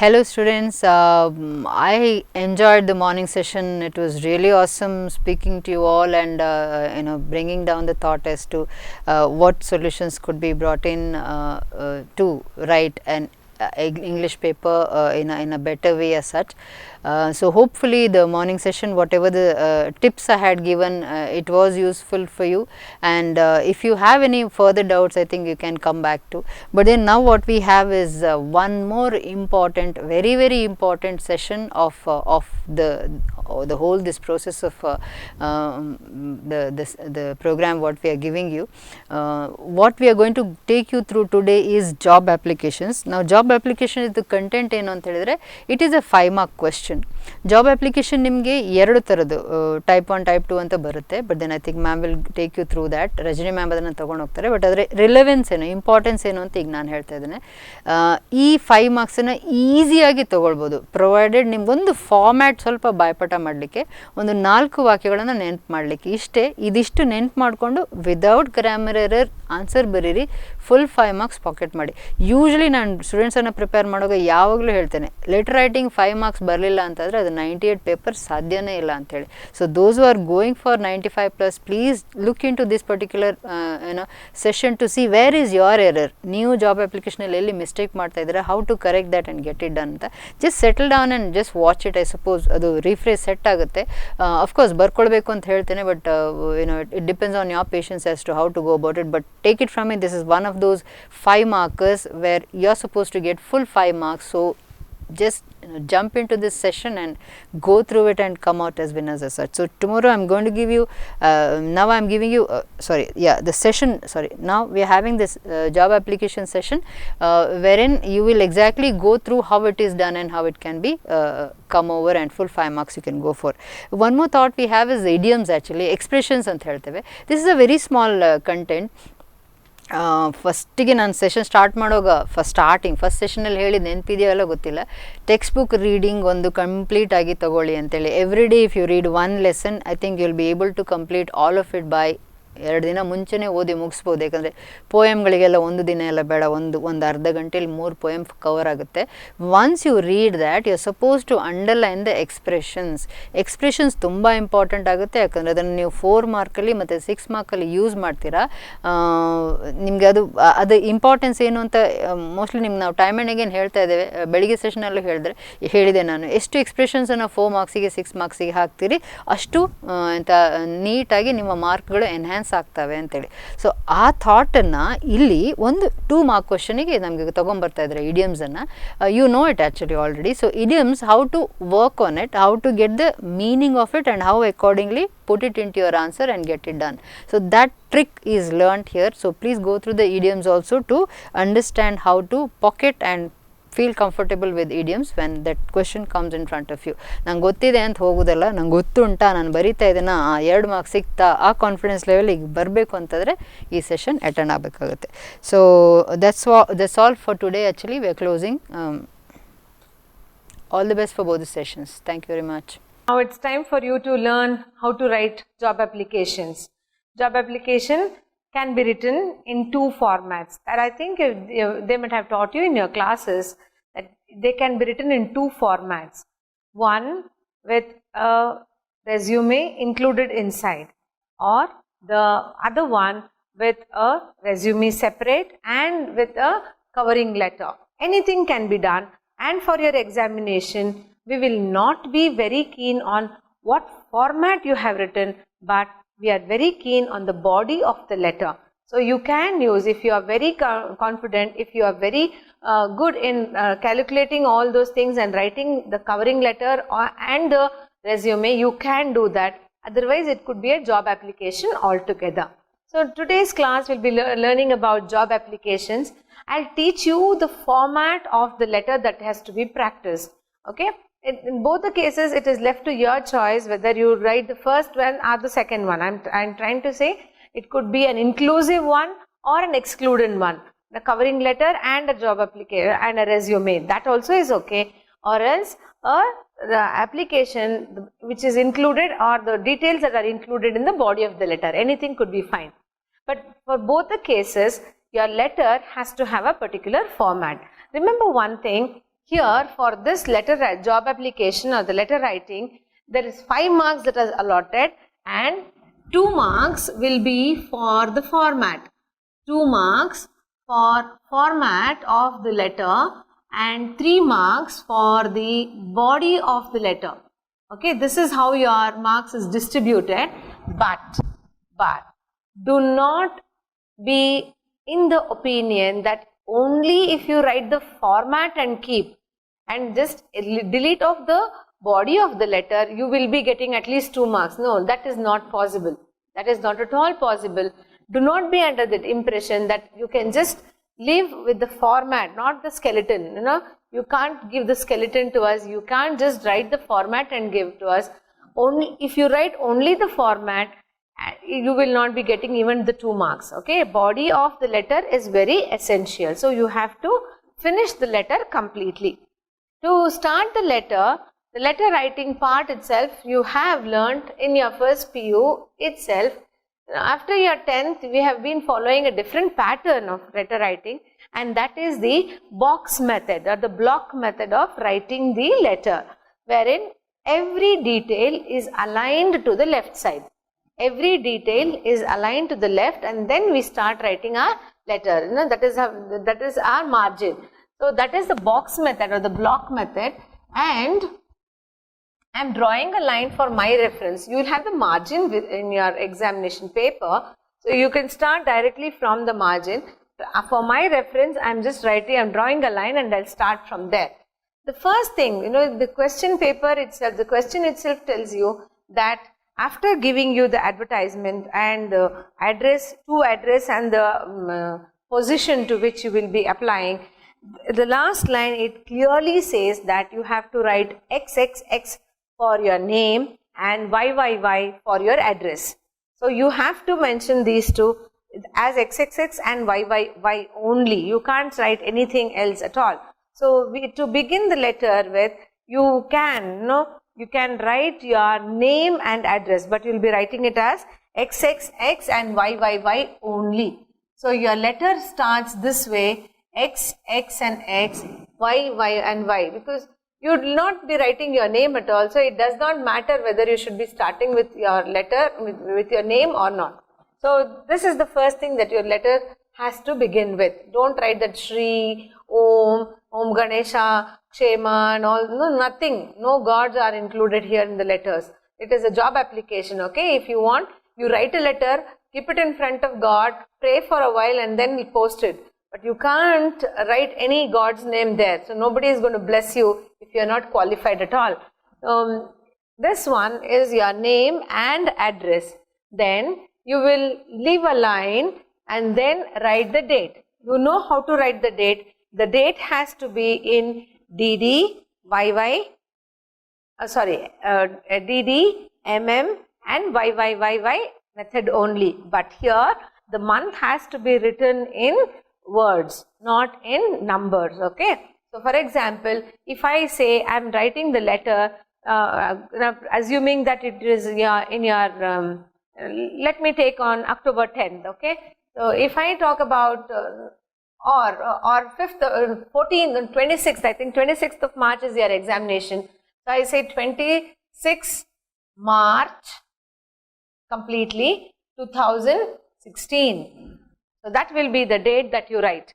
Hello students, I enjoyed the morning session. It was really awesome speaking to you all and bringing down the thought as to what solutions could be brought in to write an English paper in a better way as such. So hopefully the morning session, whatever the tips I had given, it was useful for you, and if you have any further doubts, I think you can come back to. But then now what we have is one more important, very important session of the whole this process of the program what we are giving you. What we are going to take you through today is job applications. Now job application is the content ಏನು ಅಂತ ಹೇಳಿದ್ರೆ it is a 5 mark question. Job application ನಿಮಗೆ ಎರಡು ಥರದ್ದು type 1 type 2 ಅಂತ ಬರುತ್ತೆ. But then I think ma'am will take you through that. Rajani ma'am ಅದನ್ನು ತೊಗೊಂಡು ಹೋಗ್ತಾರೆ. ಬಟ್ ಅದರ ರಿಲೆವೆನ್ಸ್ ಏನು, ಇಂಪಾರ್ಟೆನ್ಸ್ ಏನು ಅಂತ ಈಗ ನಾನು ಹೇಳ್ತಾ ಇದ್ದೇನೆ. ಈ 5 ಮಾರ್ಕ್ಸನ್ನು ಈಸಿಯಾಗಿ ತೊಗೊಳ್ಬೋದು, ಪ್ರೊವೈಡೆಡ್ ನಿಮಗೊಂದು ಫಾರ್ಮ್ಯಾಟ್ ಸ್ವಲ್ಪ ಬಾಯ್ಪಾಠ ಮಾಡಲಿಕ್ಕೆ, ಒಂದು 4 ವಾಕ್ಯಗಳನ್ನು ನೆನ್ಪು ಮಾಡಲಿಕ್ಕೆ. ಇದಿಷ್ಟು ನೆನ್ಪು ಮಾಡಿಕೊಂಡು ವಿದೌಟ್ ಗ್ರಾಮರ್ ಎರರ್ ಆನ್ಸರ್ ಬರೀರಿ, ಫುಲ್ 5 ಮಾರ್ಕ್ಸ್ ಪಾಕೆಟ್ ಮಾಡಿ. ಯೂಶ್ವಲಿ ನಾನು ಸ್ಟೂಡೆಂಟ್ಸನ್ನು ಪ್ರಿಪೇರ್ ಮಾಡುವಾಗ ಯಾವಾಗಲೂ ಹೇಳ್ತೇನೆ, ಲೆಟರ್ ರೈಟಿಂಗ್ 5 ಮಾರ್ಕ್ಸ್ ಬರಲಿಲ್ಲ ಅಂತಂದರೆ ಅದು 98 ಪೇಪರ್ ಸಾಧ್ಯನೇ ಇಲ್ಲ ಅಂತೇಳಿ. So those who are going for 95+, please look into this particular session to see where is your error. ನೀವು ಜಾಬ್ ಅಪ್ಲಿಕೇಶನಲ್ಲಿ ಎಲ್ಲಿ ಮಿಸ್ಟೇಕ್ ಮಾಡ್ತಾ ಇದ್ದೀರಾ, how to correct that and get it done ಅಂತ. Just settle down and just watch it. I suppose ಅದು refresh set ಆಗುತ್ತೆ. Of course ಬರ್ಕೊಳ್ಬೇಕು ಅಂತ ಹೇಳ್ತೇನೆ, but it depends on your patience as to how to go about it. But take it from it, this is one of those 5 markers where you are supposed to get full 5 marks. So just jump into this session and go through it and come out as winners as such. So tomorrow I'm going to give you now I'm giving you the session, now we are having this job application session wherein you will exactly go through how it is done and how it can be come over, and full 5 marks you can go for. One more thought we have is idioms, actually expressions anta helteve. This is a very small content. ಫಸ್ಟಿಗೆ ನಾನು session start ಮಾಡುವಾಗ first ಸೆಷನಲ್ಲಿ ಹೇಳಿದ ನೆನಪಿದೆಯಲ್ಲ ಗೊತ್ತಿಲ್ಲ, text book reading ಒಂದು ಕಂಪ್ಲೀಟಾಗಿ ತಗೊಳ್ಳಿ ಅಂತೇಳಿ. Every day if you read 1 lesson, I think you will be able to complete all of it by 2 ದಿನ ಮುಂಚೆನೇ ಓದಿ ಮುಗಿಸ್ಬೋದು. ಯಾಕಂದರೆ ಪೋಯಮ್ಗಳಿಗೆಲ್ಲ 1 ದಿನ ಎಲ್ಲ ಬೇಡ, ಒಂದು ಅರ್ಧ ಗಂಟೆಯಲ್ಲಿ 3 ಪೋಯಮ್ ಕವರ್ ಆಗುತ್ತೆ. Once you read that, you are suppose to underline the expressions ತುಂಬ ಇಂಪಾರ್ಟೆಂಟ್ ಆಗುತ್ತೆ. ಯಾಕಂದರೆ ಅದನ್ನು ನೀವು 4 ಮಾರ್ಕಲ್ಲಿ ಮತ್ತು 6 ಮಾರ್ಕಲ್ಲಿ ಯೂಸ್ ಮಾಡ್ತೀರಾ. ನಿಮಗೆ ಅದು ಇಂಪಾರ್ಟೆನ್ಸ್ ಏನು ಅಂತ ಮೋಸ್ಟ್ಲಿ ನಿಮ್ಗೆ ನಾವು ಟೈಮ್ ಆ್ಯಂಡ್ ಅಗೇನ್ ಹೇಳ್ತಾ ಇದ್ದೇವೆ. ಬೆಳಿಗ್ಗೆ ಸೆಷನಲ್ಲೂ ಹೇಳಿದೆ ನಾನು, ಎಷ್ಟು ಎಕ್ಸ್ಪ್ರೆಷನ್ಸನ್ನು 4 ಮಾರ್ಕ್ಸಿಗೆ 6 ಮಾರ್ಕ್ಸಿಗೆ ಹಾಕ್ತೀರಿ, ಅಷ್ಟು ಅಂತ ನೀಟಾಗಿ ನಿಮ್ಮ ಮಾರ್ಕ್ಗಳು ಎನ್ಹ್ಯಾನ್ಸ್ ಆಗ್ತವೆ ಅಂತೇಳಿ. ಸೊ ಆ ಥಾಟನ್ನು ಇಲ್ಲಿ ಒಂದು 2 mark ಕ್ವಶನಿಗೆ ನಮಗೆ ತೊಗೊಂಬರ್ತಾ ಇದ್ದಾರೆ ಇಡಿಯಮ್ಸನ್ನು. You know it actually already. So idioms, how to work on it, how to get the meaning of it, and how accordingly put it into your answer and get it done. So that trick is learnt here. So please go through the idioms also to understand how to pocket and feel comfortable with idioms when that question comes in front of you. ನಂಗೆ ಗೊತ್ತಿದೆ ಅಂತ ಹೋಗೋದಲ್ಲ, ನಂಗೆ ಗೊತ್ತುಂಟಾ, ನಾನು ಬರಿತಾ ಇದ್ದೇನೆ, 2 marks ಸಿಗ್ತಾ, ಆ ಕಾನ್ಫಿಡೆನ್ಸ್ ಲೆವೆಲಿಗೆ ಬರಬೇಕು ಅಂತಂದರೆ ಈ ಸೆಷನ್ ಅಟೆಂಡ್ ಆಗಬೇಕಾಗುತ್ತೆ. So that's all for today. Actually we are closing. All the best for both the sessions. Thank you very much. Now it's time for you to learn how to write job applications. Job application can be written in 2 formats, and I think they might have taught you in your classes that they can be written in 2 formats. One with a resume included inside, or the other one with a resume separate and with a covering letter. Anything can be done, and for your examination we will not be very keen on what format you have written, but we are very keen on the body of the letter. So you can use, if you are very confident, if you are very good in calculating all those things and writing the covering letter and the resume, you can do that. Otherwise it could be a job application altogether. So today's class will be learning about job applications. I'll teach you the format of the letter that has to be practiced. Okay. In both the cases, it is left to your choice whether you write the first one or the second one. I'm trying to say it could be an inclusive one or an excluded one. The covering letter and a job application and a resume, that also is okay. Or else the application which is included, or the details that are included in the body of the letter. Anything could be fine. But for both the cases, your letter has to have a particular format. Remember one thing. here for this job application or the letter writing, there is 5 marks that are allotted and 2 marks will be for the format. 2 marks for format of the letter and 3 marks for the body of the letter. Okay, this is how your marks is distributed, but do not be in the opinion that only if you write the format and keep and just delete off the body of the letter, you will be getting at least 2 marks. No, that is not possible. That is not at all possible. Do not be under that impression that you can just live with the format, not the skeleton. You know, you can't give the skeleton to us. You can't just write the format and give to us. Only if you write only the format, you will not be getting even the 2 marks. Okay, body of the letter is very essential. So you have to finish the letter completely. To start the letter writing part itself, you have learnt in your first PU itself. After your 10th, we have been following a different pattern of letter writing, and that is the box method or the block method of writing the letter, wherein every detail is aligned to the left side. Every detail is aligned to the left, and then we start writing our letter. You know, that is our margin. So that is the box method or the block method, and I am drawing a line for my reference. You will have the margin in your examination paper, so you can start directly from the margin. For my reference, I am just drawing a line and I will start from there. The first thing, you know, the question paper itself, the question itself tells you that after giving you the advertisement and the address and the position to which you will be applying, the last line, it clearly says that you have to write XXX for your name and YYY for your address. So you have to mention these two as XXX and YYY only. You can't write anything else at all. So to begin the letter with, you can write your name and address, but you will be writing it as XXX and YYY only. So your letter starts this way, X, X and X, Y, Y and Y, because you will not be writing your name at all. So it does not matter whether you should be starting with your letter with your name or not. So this is the first thing that your letter has to begin with. Don't write that Shri, Om Ganesha, Kshema and all. No, nothing. No gods are included here in the letters. It is a job application. Okay, if you want, you write a letter, keep it in front of God, pray for a while and then post it. But you can't write any God's name there. So nobody is going to bless you if you are not qualified at all. This one is your name and address. Then you will leave a line and then write the date. You know how to write the date. The date has to be in DD, DD, MM and YYYY method only. But here the month has to be written in words, not in numbers. Okay. So for example, if I say I am writing the letter, assuming that it is in your, let me take on October 10th. Okay. So if I talk about or 5th, 14th, 26th, I think 26th of March is your examination. So I say 26 March completely 2016. So that will be the date that you write.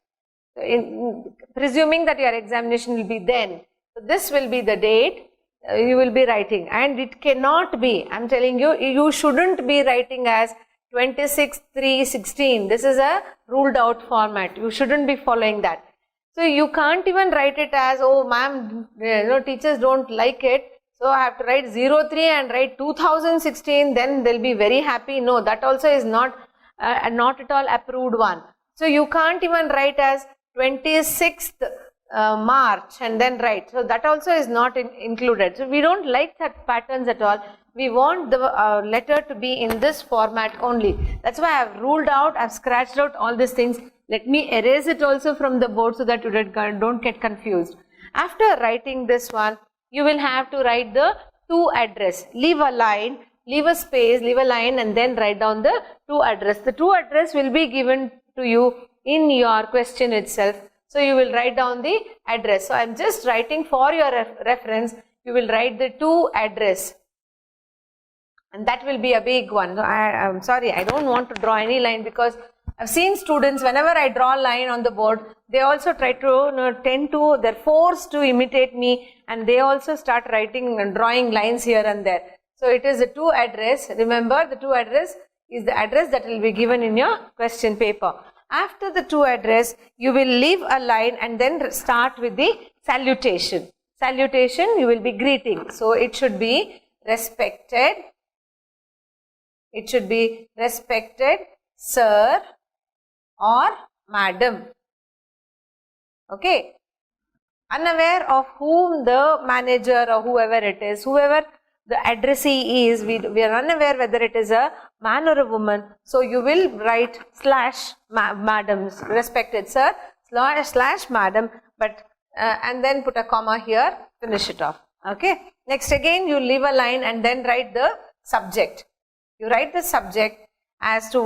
Presuming that your examination will be then. So this will be the date you will be writing, and it cannot be, I am telling you, you shouldn't be writing as 26/3/16. This is a ruled out format. You shouldn't be following that. So you can't even write it as, oh ma'am, teachers don't like it, so I have to write 03 and write 2016, then they'll be very happy. No, that also is not at all approved one. So you can't even write as 26th March and then write. So that also is not included. So we don't like that patterns at all. We want the letter to be in this format only. That's why I've ruled out, I've scratched out all these things. Let me erase it also from the board so that you don't get confused. After writing this one, you will have to write the to address. Leave a line, leave a space, leave a line and then write down the to address. The to address will be given to you in your question itself. So you will write down the address. So I am just writing for your reference, you will write the to address. And that will be a big one. I'm sorry, I don't want to draw any line, because I've seen students, whenever I draw a line on the board, they also try to, they're forced to imitate me, and they also start writing and drawing lines here and there. So it is a to address. Remember, the to address is the address that will be given in your question paper. After the to address, you will leave a line and then start with the salutation. Salutation, you will be greeting. So it should be respected. It should be respected sir or madam. Okay. Unaware of whom the manager or whoever it is, whoever the addressee is, we are unaware whether it is a man or a woman. So you will write slash madam, respected sir, slash madam, but and then put a comma here, finish it off. Okay. Next again you leave a line and then write the subject. You write the subject as to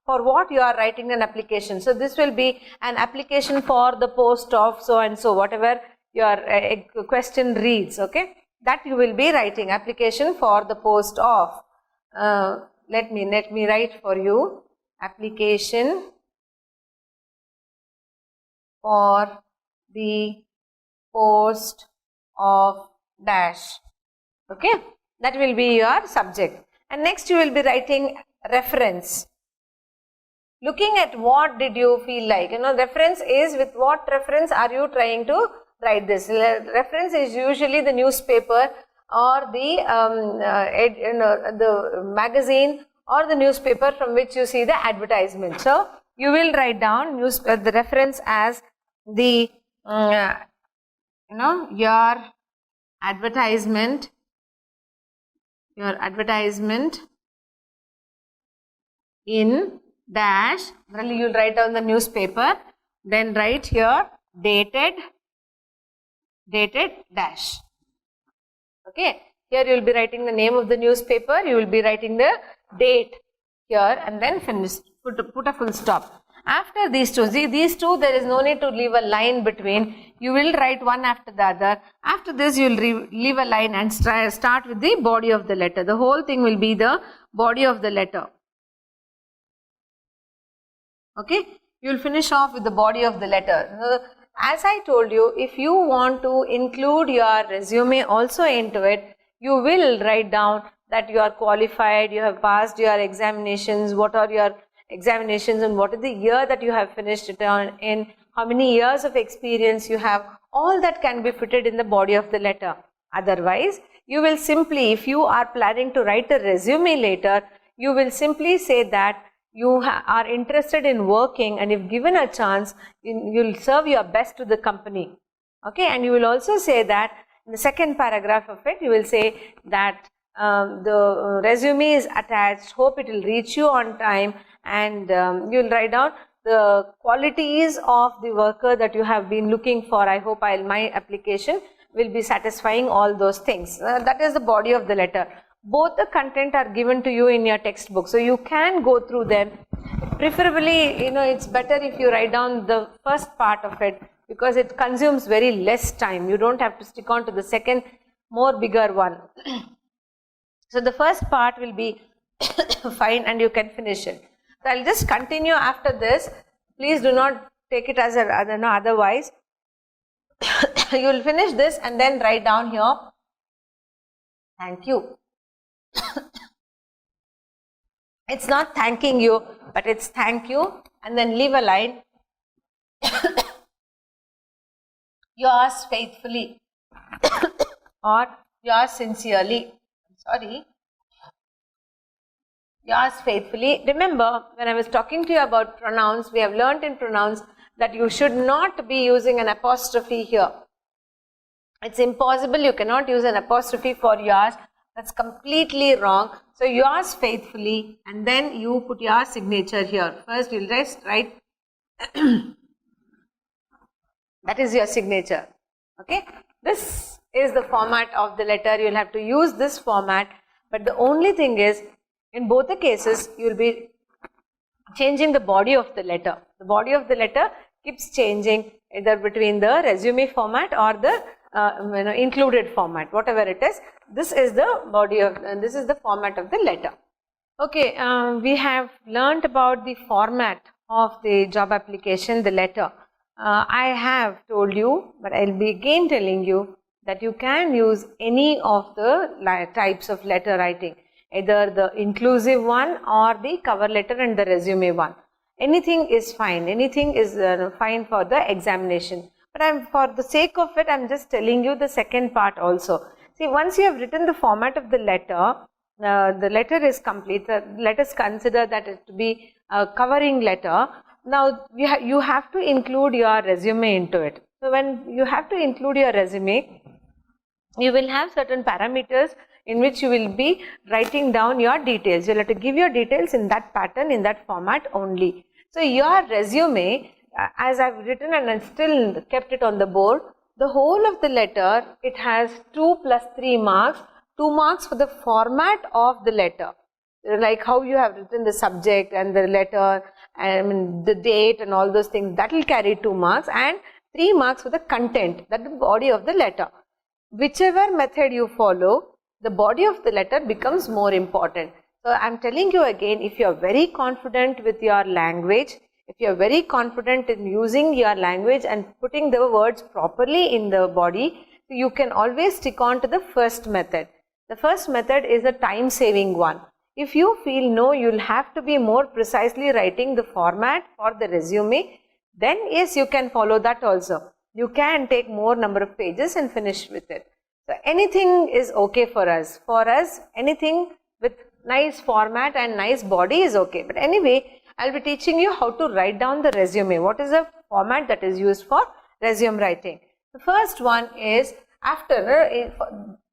for what you are writing an application. So this will be an application for the post of so and so, whatever your question reads. Okay, that you will be writing application for the post of. Let me write for you, application for the post of dash. Okay, that will be your subject. And next you will be writing reference. Looking at what did you feel like, reference is, with what reference are you trying to write this? Reference is usually the newspaper or the magazine or the newspaper from which you see the advertisement. So you will write down the reference as the your advertisement in dash. Really, you'll write down the newspaper, then write here dated dash. Okay, here you will be writing the name of the newspaper, you will be writing the date here, and then finish, put a full stop. After these two, there is no need to leave a line between. You will write one after the other. After this, you will leave a line and start with the body of the letter. The whole thing will be the body of the letter. Okay, you will finish off with the body of the letter. As I told you, if you want to include your resume also into it, you will write down that you are qualified, you have passed your examinations, what are your examinations and what is the year that you have finished it on, in how many years of experience you have. All that can be fitted in the body of the letter. Otherwise, you will simply, if you are planning to write a resume later, you will simply say that you are interested in working, and if given a chance, you will serve your best to the company. Okay, and you will also say that in the second paragraph of it, you will say that the resume is attached, hope it will reach you on time, and you will write down the qualities of the worker that you have been looking for. I hope my application will be satisfying all those things. That is the body of the letter. Both the content are given to you in your textbook, so you can go through them. Preferably, it's better if you write down the first part of it, because it consumes very less time. You don't have to stick on to the second, more bigger one. So the first part will be fine and you can finish it. So I'll just continue after this. Please do not take it as otherwise. You will finish this and then write down here, thank you. It's not thanking you, but it's thank you, and then leave a line. Yours faithfully or yours sincerely. Sorry. Yours faithfully. Remember, when I was talking to you about pronouns, we have learnt in pronouns that you should not be using an apostrophe here. It's impossible. You cannot use an apostrophe for yours. That's completely wrong. So yours faithfully, and then you put your signature here. First you'll just write that is your signature. Okay. This is the format of the letter. You'll have to use this format. But the only thing is, in both the cases, you'll be changing the body of the letter. The body of the letter keeps changing either between the resume format or the included format, whatever it is. This is the body of, this is the format of the letter. Okay, we have learnt about the format of the job application, the letter. I have told you, but I'll be again telling you that you can use any of the types of letter writing, either the inclusive one or the cover letter and the resume one. Anything is fine, anything is fine for the examination. But for the sake of it, I'm just telling you the second part also. See, once you have written the format of the letter is complete. Let us consider that it to be a covering letter. Now, you have to include your resume into it. So, when you have to include your resume, you will have certain parameters in which you will be writing down your details. You will have to give your details in that pattern, in that format only. So, your resume, as I have written and I still kept it on the board, the whole of the letter, it has 2 plus 3 marks, 2 marks for the format of the letter, like how you have written the subject and the letter, and the date and all those things, that will carry 2 marks, and 3 marks for the content, that is the body of the letter. Whichever method you follow, the body of the letter becomes more important. So, I am telling you again, if you are very confident with your language, if you are very confident in using your language and putting the words properly in the body, you can always stick on to the first method. The first method is a time saving one. If you feel no, you will have to be more precisely writing the format for the resume, then yes, you can follow that also. You can take more number of pages and finish with it. So, anything is okay for us. For us, anything with nice format and nice body is okay. But anyway, I will be teaching you how to write down the resume. What is the format that is used for resume writing? The first one is after.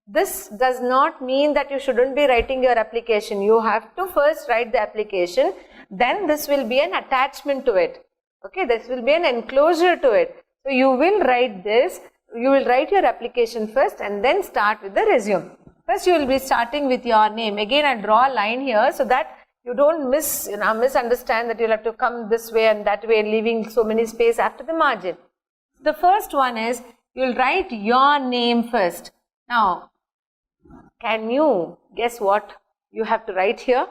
This does not mean that you shouldn't be writing your application. You have to first write the application, then this will be an attachment to it. Okay, this will be an enclosure to it. So, you will write this, you will write your application first and then start with the resume. First, you will be starting with your name. Again, I draw a line here so that you don't misunderstand that you will have to come this way and that way, leaving so many space after the margin. The first one is, you will write your name first. Now, can you guess what you have to write here?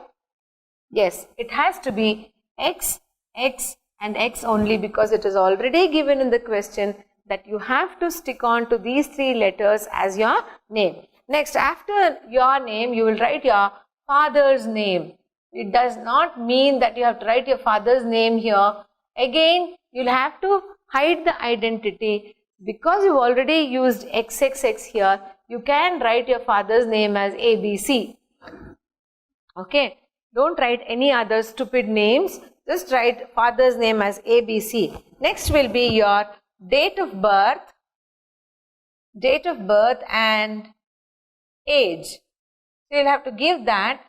Yes, it has to be X, X and X only, because it is already given in the question that you have to stick on to these 3 letters as your name. Next, after your name, you will write your father's name. It does not mean that you have to write your father's name here. Again, you will have to hide the identity. Because you already used XXX here, you can write your father's name as ABC. Okay, don't write any other stupid names, just write father's name as ABC. Next will be your date of birth and age. So, you will have to give that.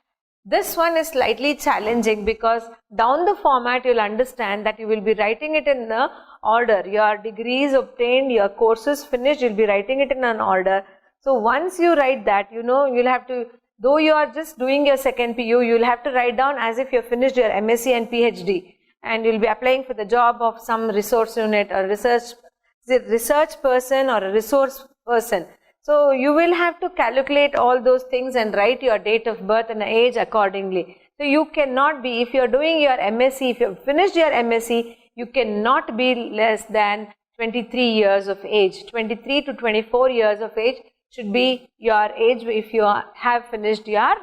This one is slightly challenging because down the format you will understand that you will be writing it in the order. Your degrees obtained, your courses finished, you will be writing it in an order. So, once you write that, you will have to, though you are just doing your second PU, you will have to write down as if you have finished your MSc and PhD, and you will be applying for the job of some resource unit or research person or a resource person. So, you will have to calculate all those things and write your date of birth and age accordingly. So, you cannot be, if you are doing your MSc, if you have finished your MSc, you cannot be less than 23 years of age. 23 to 24 years of age should be your age if you have finished your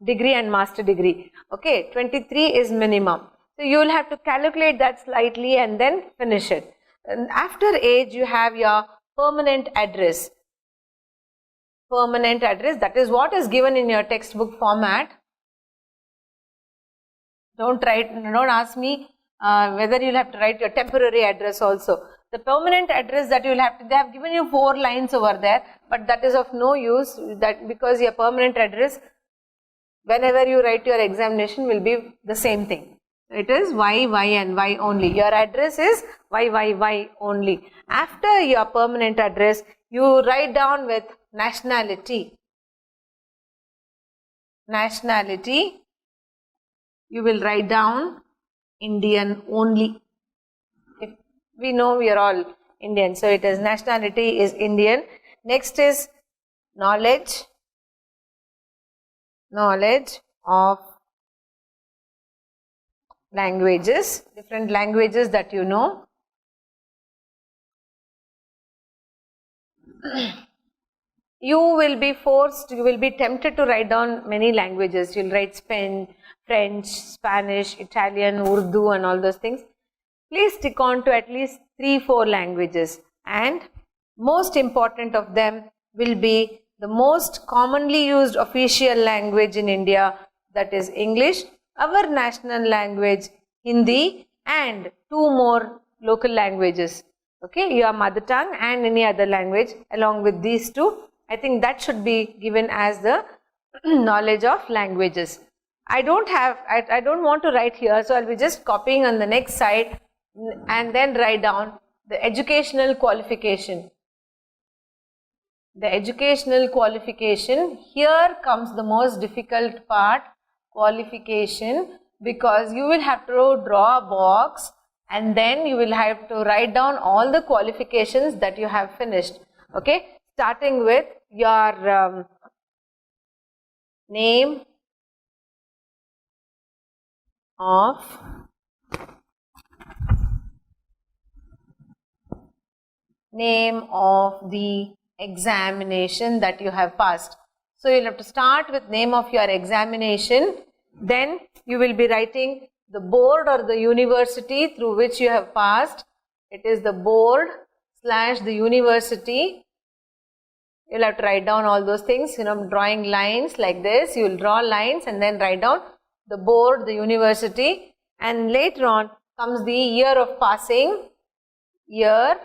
degree and master degree. Okay, 23 is minimum. So, you will have to calculate that slightly and then finish it. And after age, you have your permanent address. Permanent address, that is what is given in your textbook format. Don't ask me whether you will have to write your temporary address also. The permanent address that you will have to, they have given you 4 lines over there, but that is of no use, that because your permanent address, whenever you write your examination, will be the same thing. It is Y, Y and Y only. Your address is Y, Y, Y only. After your permanent address, you write down with nationality. Nationality, you will write down Indian only. We know we are all Indian. So it is nationality is Indian. Next is knowledge of languages, different languages that you know. You will be tempted to write down many languages. You'll write French, Spanish, Italian, Urdu and all those things. Please stick on to at least 3-4 languages, and most important of them will be the most commonly used official language in India, that is English, our national language Hindi, and 2 more local languages. Okay, your mother tongue and any other language along with these 2. I think that should be given as the knowledge of languages. I don't want to write here, so I'll be just copying on the next side and then write down the educational qualification. The educational qualification, here comes the most difficult part, qualification, because you will have to draw a box and then you will have to write down all the qualifications that you have finished. Okay, starting with your name of the examination that you have passed. So you'll have to start with name of your examination, then you will be writing the board or the university through which you have passed. It is the board / the university. You'll have to write down all those things, drawing lines like this. You will draw lines and then write down the board, the university, and later on comes the year of passing. Year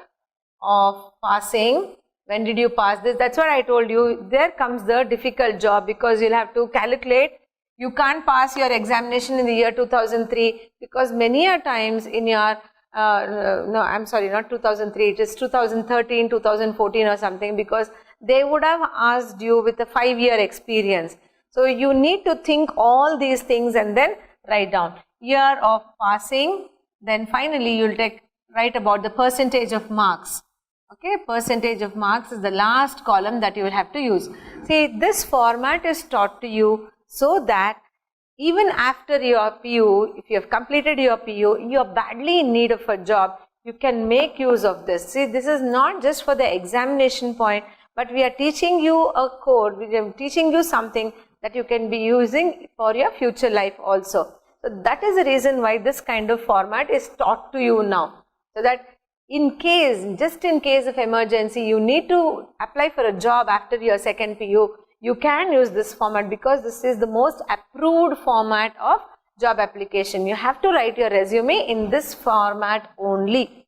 of passing. When did you pass this? That's what I told you. There comes the difficult job, because you'll have to calculate. You can't pass your examination in the year 2003, because many a times in your no, I'm sorry, not 2003, it is 2013, 2014 or something, because they would have asked you with a 5-year experience. So you need to think all these things and then write down year of passing. Then finally you'll write about the percentage of marks. Okay, percentage of marks is the last column that you will have to use. See, this format is taught to you so that even after your PU, if you have completed your PU, you are badly in need of a job, you can make use of this. See, this is not just for the examination point, but we are teaching you a code, we are teaching you something that you can be using for your future life also. So that is the reason why this kind of format is taught to you now. So that just in case of emergency, you need to apply for a job after your second PU, you can use this format, because this is the most approved format of job application. You have to write your resume in this format only.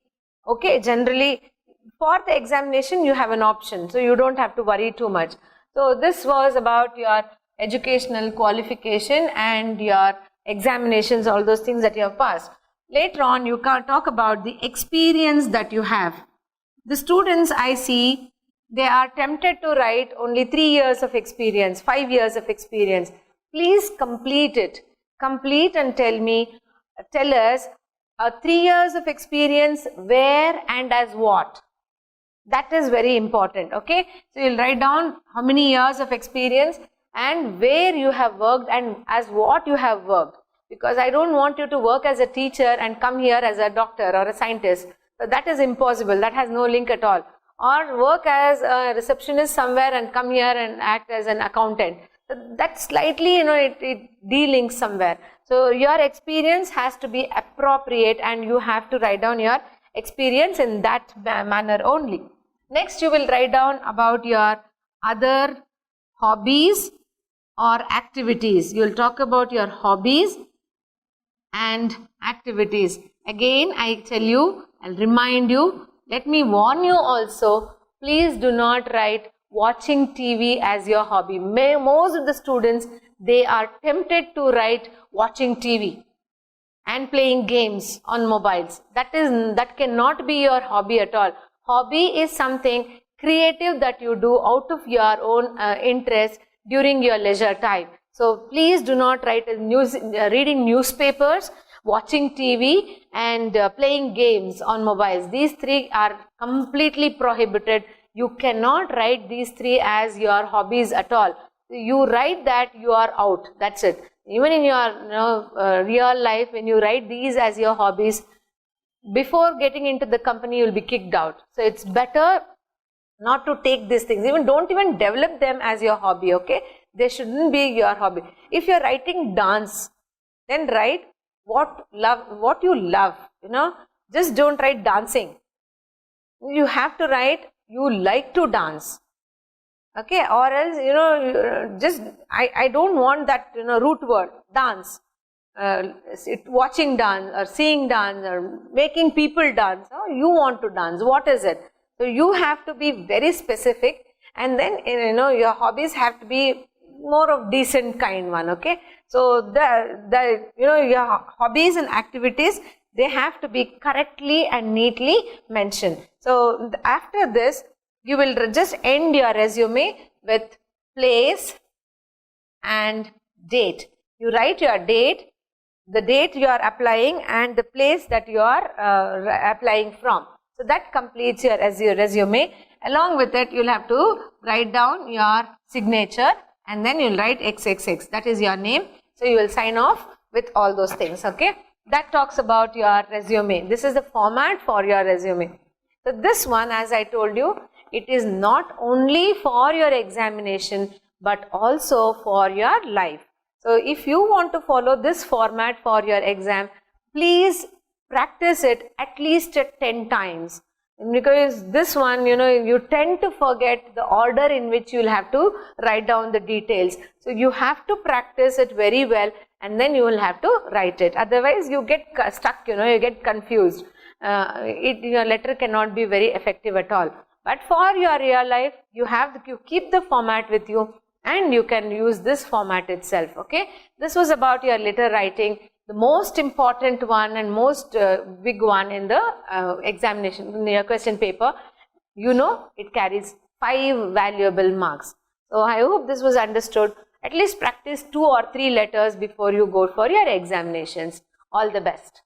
Okay, generally for the examination you have an option, so you don't have to worry too much. So this was about your educational qualification and your examinations, all those things that you have passed. Later on you can talk about the experience that you have. The students I see, they are tempted to write only 3 years of experience, 5 years of experience. Please complete it. Complete and tell us 3 years of experience, where and as what. That is very important. Okay, so you'll write down how many years of experience and where you have worked and as what you have worked, because I don't want you to work as a teacher and come here as a doctor or a scientist. So that is impossible. That has no link at all. Or work as a receptionist somewhere and come here and act as an accountant. So that's slightly, it de-links somewhere. So your experience has to be appropriate and you have to write down your experience in that manner only. Next you will write down about your other hobbies or activities. You will talk about your hobbies and activities. Again, I tell you, I'll remind you, let me warn you also, please do not write watching TV as your hobby. Most of the students, they are tempted to write watching TV and playing games on mobiles. That cannot be your hobby at all. Hobby is something creative that you do out of your own interest during your leisure time. So please do not write reading newspapers watching TV and playing games on mobiles. These three are completely prohibited. You cannot write these three as your hobbies at all. You write that, you are out. That's it. Even in your real life, when you write these as your hobbies, before getting into the company, you will be kicked out. So it's better not to take these things. Don't even develop them as your hobby, okay? They shouldn't be your hobby. If you're writing dance, then write what you love, just don't write dancing. You have to write you like to dance, okay? Or else, just I don't want that root word dance. Watching dance or seeing dance or making people dance. You want to dance, what is it? So you have to be very specific, and then your hobbies have to be more of decent kind one, okay? So your hobbies and activities, they have to be correctly and neatly mentioned. So after this, you will just end your resume with place and date. You write your date, the date you are applying, and the place that you are applying from. So that completes your resume. Along with it, you'll have to write down your signature, and then you'll write XXX. That is your name. So you will sign off with all those things, okay? That talks about your resume. This is the format for your resume. So this one, as I told you, it is not only for your examination, but also for your life. So if you want to follow this format for your exam, please practice it at least 10 times. Because this one, you tend to forget the order in which you'll have to write down the details. So you have to practice it very well, and then you will have to write it. Otherwise, you get stuck, you get confused. Your letter cannot be very effective at all. But for your real life, you keep the format with you, and you can use this format itself, okay? This was about your letter writing, the most important one and most big one in the examination, in your question paper. It carries 5 valuable marks. So I hope this was understood. At least practice 2 or 3 letters before you go for your examinations. All the best.